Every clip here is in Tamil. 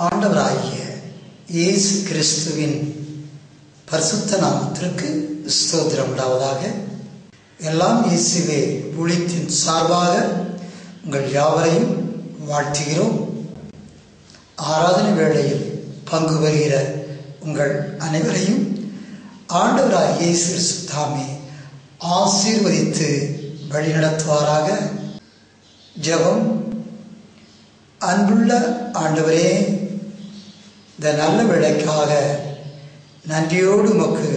ஆண்டவராகிய இயேசு கிறிஸ்துவின் பரிசுத்த நாமத்திற்கு ஸ்தோத்திரம் உண்டாவதாக. எல்லாம் இயேசுவே ஊழியத்தின் சார்பாக உங்கள் யாவரையும் வாழ்த்துகிறோம். ஆராதனை வேளையில் பங்கு வருகிற உங்கள் அனைவரையும் ஆண்டவராகிய இயேசு கிறிஸ்து தாமே ஆசீர்வதித்து வழிநடத்துவாராக. ஜெபம். அன்புள்ள ஆண்டவரே, இந்த நல்ல வேளைக்காக நன்றியோடு உமக்கு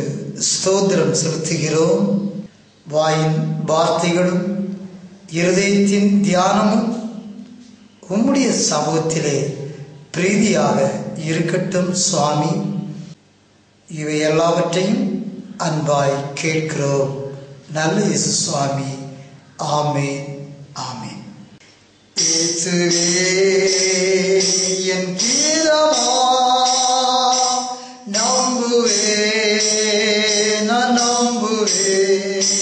ஸ்தோத்திரம் செலுத்துகிறோம். வாயின் வார்த்தைகளும் இருதயத்தின் தியானமும் உம்முடைய சமூகத்திலே பிரீதியாக இருக்கட்டும் சுவாமி. இவை எல்லாவற்றையும் அன்பாய் கேட்கிறோம் நல்ல இயேசு சுவாமி. ஆமென், ஆமென். இயேசுவே என் கீதமா, நம்புவேன், நான் நம்புவேன்.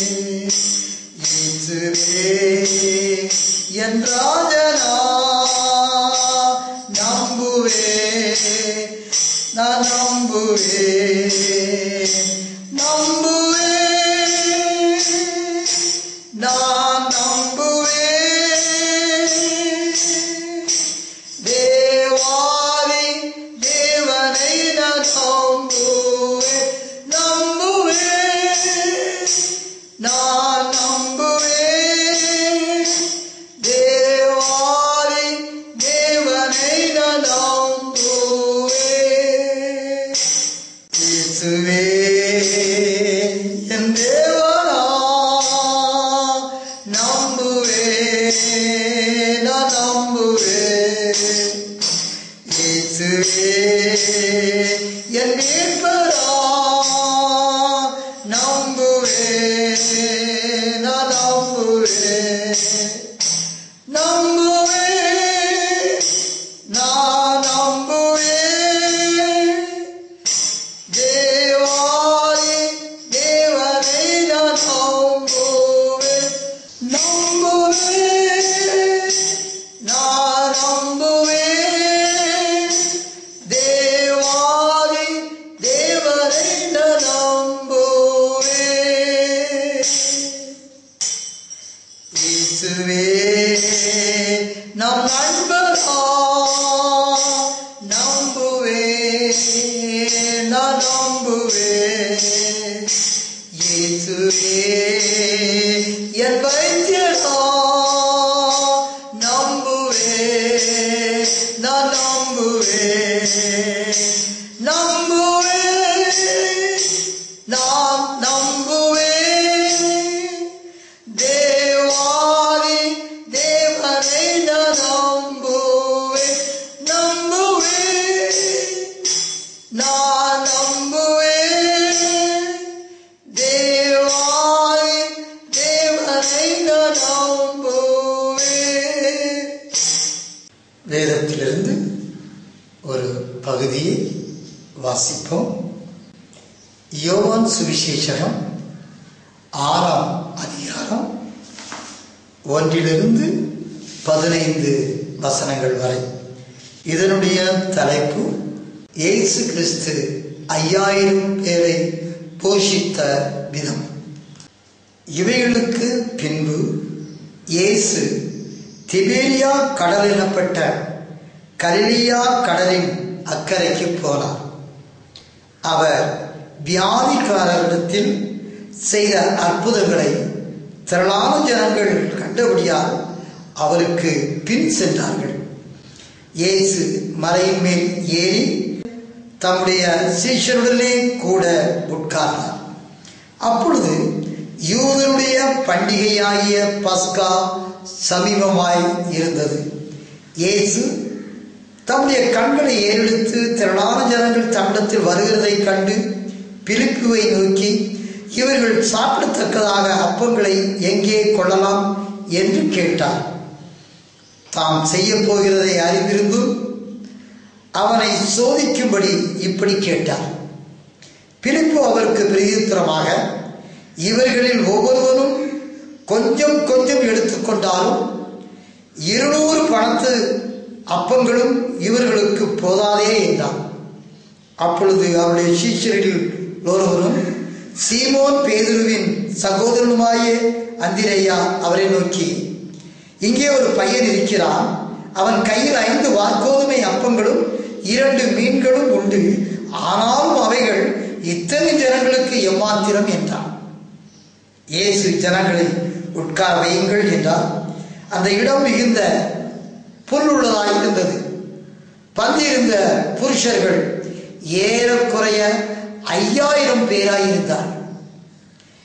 இயேசுவே என் ராஜனா, நம்புவேன், நான் நம்புவேன், நம்புவேன், நான் நம்புவேன். தேவாதி தேவனை நான் நம்புவேன், நம்புவேன், நான் நம்புவேன். தேவாதி தேவனை நான் நம்புவேன். இயேசுவே என் தேவனா, நம்புவேன், நான் நம்புவேன். இயேசுவே என் மீட்பரா, நம்புவேன், நான் நம்புவேன், நம்புவேன், நான் நம்புவேன். தேவாதி தேவனை நான் நம்புவேன், நம்புவேன், நான் நம்புவேன். தேவாதி தேவனை நான் நம்புவேன். இயேசுவே நம் நண்பரா, நம்புவேன், நான் நம்புவேன். இயேசுவே என் வைத்தியரா, நம்புவேன், நான் நம்புவேன், நம்புவேன், நான் நம்புவேன். தேவாதி தேவனை நான் நம்புவேன், நம்புவேன், நான் நம்புவேன். தேவாதி தேவனை நான் நம்புவேன். வேதத்திலிருந்து ஒரு பகுதியை வாசிப்போம். யோவான் சுவிசேஷகம் 6ஆம் அதிகாரம் 1-15 வசனங்கள் வரை. இதனுடைய தலைப்பு இயேசு கிறிஸ்து 5000 பேரை போஷித்த விதம். இவைகளுக்கு பின்பு இயேசு திபேரியா கடல் எனப்பட்ட கலிலேயா கடலின் அக்கறைக்கு போனார். அவர் வியாதிக்காரரிடத்தில் செய்த அற்புதங்களை திரளான ஜனங்கள் கண்டபடியால் அவருக்கு பின் சென்றார்கள். இயேசு மலையின் மேல் ஏறி தம்முடைய சீஷருடனே கூட உட்கார்ந்தார். அப்பொழுது யூதருடைய பண்டிகையாகிய பஸ்கா சமீபமாய் இருந்தது. இயேசு தம்முடைய கண்களை ஏறெடுத்து திரளான ஜனங்கள் தம்மிடத்தில் வருகிறதை கண்டு பிலிப்புவை நோக்கி, இவர்கள் சாப்பிடத்தக்கதாக அப்பங்களை எங்கே கொள்ளலாம் என்று கேட்டார். தாம் செய்ய போகிறதை அறிந்திருந்தும் அவனை சோதிக்கும்படி இப்படி கேட்டார். பிலிப்பு அவருக்கு பிரதியுத்தரமாக, இவர்களில் ஒவ்வொருவரும் கொஞ்சம் கொஞ்சம் எடுத்துக்கொண்டாலும் 200 பணத்து அப்பங்களும் இவர்களுக்கு போதாதே என்றார். அப்பொழுது அவருடைய சீஷரில் ஒருவரும் சீமோன் பேதுருவின் சகோதரனுமாய அந்திரேயா அவரை நோக்கி, இங்கே ஒரு பையன் இருக்கிறான், அவன் கையில் 5 வாற்கோதுமை அப்பங்களும் 2 மீன்களும் உண்டு, ஆனாலும் அவைகள் இத்தனை ஜனங்களுக்கு எம்மாத்திரம் என்றான். இயேசு ஜனங்களை உட்கார வையுங்கள் என்றார். அந்த இடம் மிகுந்த புல் உள்ளதாயிருந்தது. பந்தியிருந்த புருஷர்கள் ஏறக்குறைய 5000 பேராயிருந்தார்.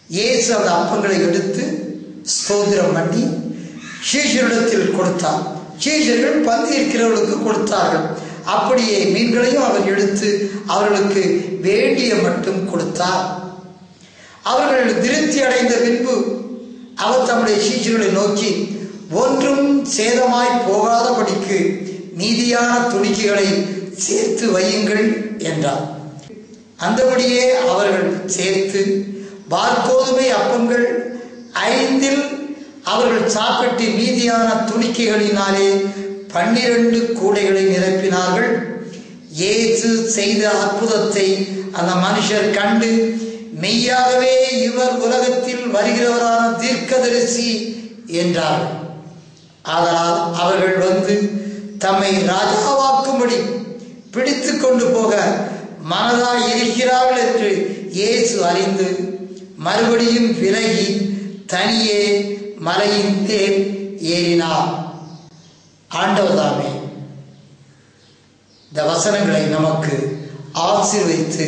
இயேசு அந்த அப்பங்களை எடுத்து ஸ்தோத்திரம் பண்ணி சீஷரிடத்தில் கொடுத்தார். சீஷர்கள் பந்தி இருக்கிறவர்களுக்கு கொடுத்தார்கள். அப்படியே மீன்களையும் அவர் எடுத்து அவர்களுக்கு வேண்டிய மட்டும் கொடுத்தார். அவர்கள் திருப்தி அடைந்த பின்பு அவர் தம்முடைய சீஷர்களை நோக்கி, ஒன்றும் சேதமாய் போகாதபடிக்கு மீதியான துணிக்கைகளை சேர்த்து வையுங்கள் என்றார். அந்தபடியே அவர்கள் சேர்த்து வாற்கோதுமை அப்பங்கள் 5 அவர்கள் சாப்பிட்டு மீதியான துணிக்கைகளினாலே 12 கூடைகளை நிரப்பினார்கள். இயேசு செய்த அற்புதத்தை அந்த மனுஷர் கண்டு, மெய்யாகவே இவர் உலகத்தில் வருகிறவரான தீர்க்கதரிசி என்றார்கள். ஆதலால் அவர்கள் வந்து தம்மை ராஜாவாக்கும்படி பிடித்து கொண்டு போக மனதாய் இருக்கிறார்கள் என்று இயேசு அறிந்து மறுபடியும் விலகி தனியே மலையின் மேல் ஏறினார். ஆண்டவர் தாமே இந்த வசனங்களை நமக்கு ஆசீர்வதித்து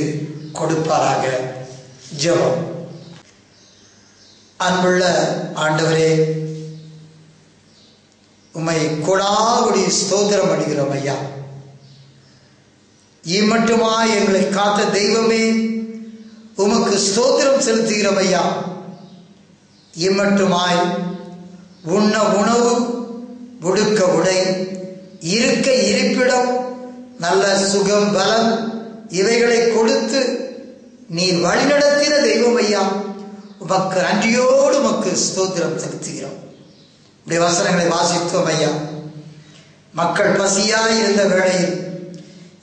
கொடுப்பாராக. ஜெபம். அன்புள்ள ஆண்டவரே, உம்மை கொடாகுடி ஸ்தோத்திரம் அடிக்கிறோம் ஐயா. இம்மட்டுமாய் எங்களை காத்த தெய்வமே, உமக்கு ஸ்தோத்திரம் செலுத்துகிறோம் ஐயா. இம்மட்டுமாய் உண்ண உணவு, உடுக்க உடை, இருக்க இருப்பிடம், நல்ல சுகம், பலம் இவைகளை கொடுத்து நீர் வழிநடத்தின தெய்வம் ஐயா. உமக்கு நன்றியோடு உமக்கு ஸ்தோத்திரம் செலுத்துகிறோம். இப்படி வசனங்களை வாசித்தோம் ஐயா. மக்கள் பசியாய் இருந்த வேளையில்,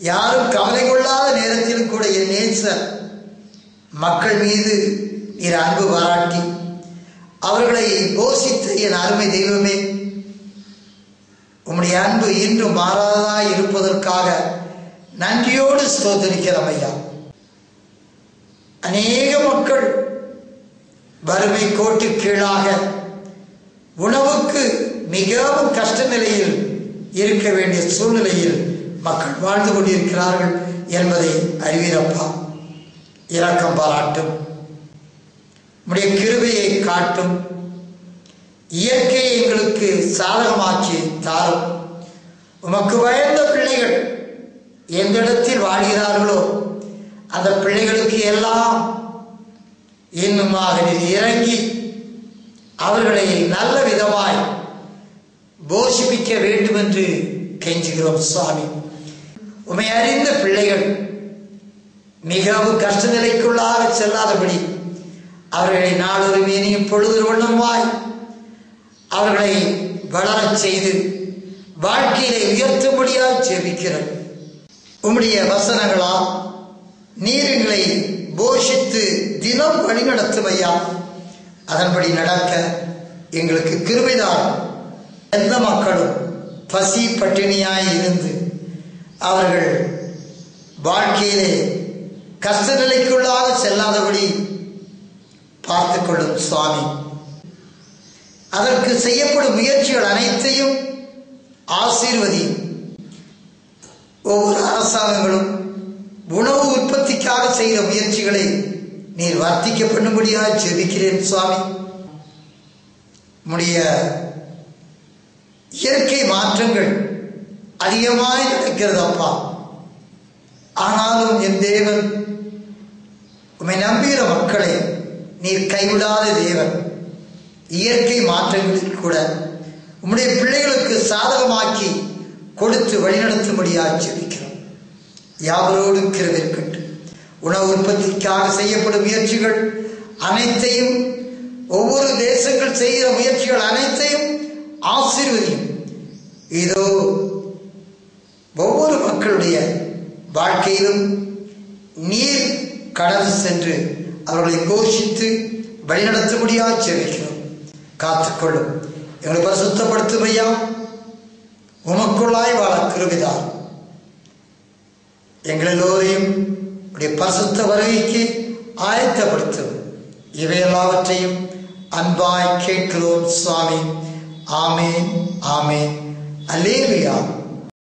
யாரும் கவலை கொள்ளாத நேரத்திலும் கூட என் நேசர் மக்கள் மீது நீர் அன்பு பாராட்டி அவர்களை போஷித்த என் அருமை தெய்வமே, உம்முடைய அன்பு இன்றும் மாறாததாய் இருப்பதற்காக நன்றியோடு ஸ்தோத்திரிக்கிறோம் ஐயா. அநேக மக்கள் வறுமை கோட்டு கீழாக உணவுக்கு மிகவும் கஷ்ட நிலையில் இருக்க வேண்டிய சூழ்நிலையில் மக்கள் வாழ்ந்து கொண்டிருக்கிறார்கள் என்பதை அறிவீரப்பா. இரக்கம் பாராட்டும், உம்முடைய கிருபையை காட்டும், இயற்கையை எங்களுக்கு சாதகமாக்கி தாரும். உமக்கு பயந்த பிள்ளைகள் எந்த இடத்தில் வாழ்கிறார்களோ அந்த பிள்ளைகளுக்கு எல்லாம் இன்னுமாக நீர் இறங்கி அவர்களை நல்ல விதமாய் போஷிப்பிக்க வேண்டும் என்று கெஞ்சுகிறோம் சுவாமி. உம்மை அறிந்த பிள்ளைகள் மிகவும் கஷ்ட நிலைக்குள்ளாக செல்லாதபடி அவர்களை நாளொரு மீனியும் பொழுது வண்ணமாய் அவர்களை வளரச் செய்து வாழ்க்கையை உயர்த்தும்படியாய் ஜெபிக்கிறோம். உம்முடைய வசனங்களால் நீரிங்களை போஷித்து தினம் வழிநடத்தும் ஐயா. அதன்படி நடக்க எங்களுக்கு கிருபைதான். எந்த மக்களும் பசி பட்டினியாய் இருந்து அவர்கள் வாழ்க்கையிலே கஷ்ட நிலைக்குள்ளாக செல்லாதபடி பார்த்து கொள்ளும் சுவாமி. அதற்கு செய்யப்படும் முயற்சிகள் அனைத்தையும் ஆசீர்வதியும். ஒவ்வொரு அரசாங்கங்களும் உணவு உற்பத்திக்காக செய்த முயற்சிகளை நீர் வர்த்திக்க பண்ணும்படியாக ஜெபிக்கிறேன் சுவாமி. உம்முடைய இயற்கை மாற்றங்கள் அதிகமாய் நடக்கிறது அப்பா. ஆனாலும் என் தேவன், உம்மை நம்புகிற மக்களை நீர் கைவிடாத தேவன். இயற்கை மாற்றங்களில் கூட உம்முடைய பிள்ளைகளுக்கு சாதகமாக்கி கொடுத்து வழிநடத்தும்படியாக ஜெபிக்கிறோம். யாவரோடும் கிருபை இருக்கட்டும். உணவு உற்பத்திக்காக செய்யப்படும் முயற்சிகள் அனைத்தையும், ஒவ்வொரு தேசங்கள் செய்கிற முயற்சிகள் அனைத்தையும் ஆசீர்வதியும். இதோ ஒவ்வொரு மக்களுடைய வாழ்க்கையிலும் நீர் கடந்து சென்று அவர்களை போஷித்து வழிநடத்தும்படியாக ஜெபிக்கிறோம். காத்துக்கொள்ளும். எங்களை பரிசுத்தப்படுத்தும் ஐயா. உமக்குள்ளாய் வாழ கிருபைதார். எங்கள் எல்லோரையும் உடைய பரிசுத்த வருகைக்கு ஆயத்தப்படுத்தும். இவை எல்லாவற்றையும் அன்பாய் கேட்கிறோம் சுவாமி. ஆமேன், ஆமேன். அல்லேலூயா.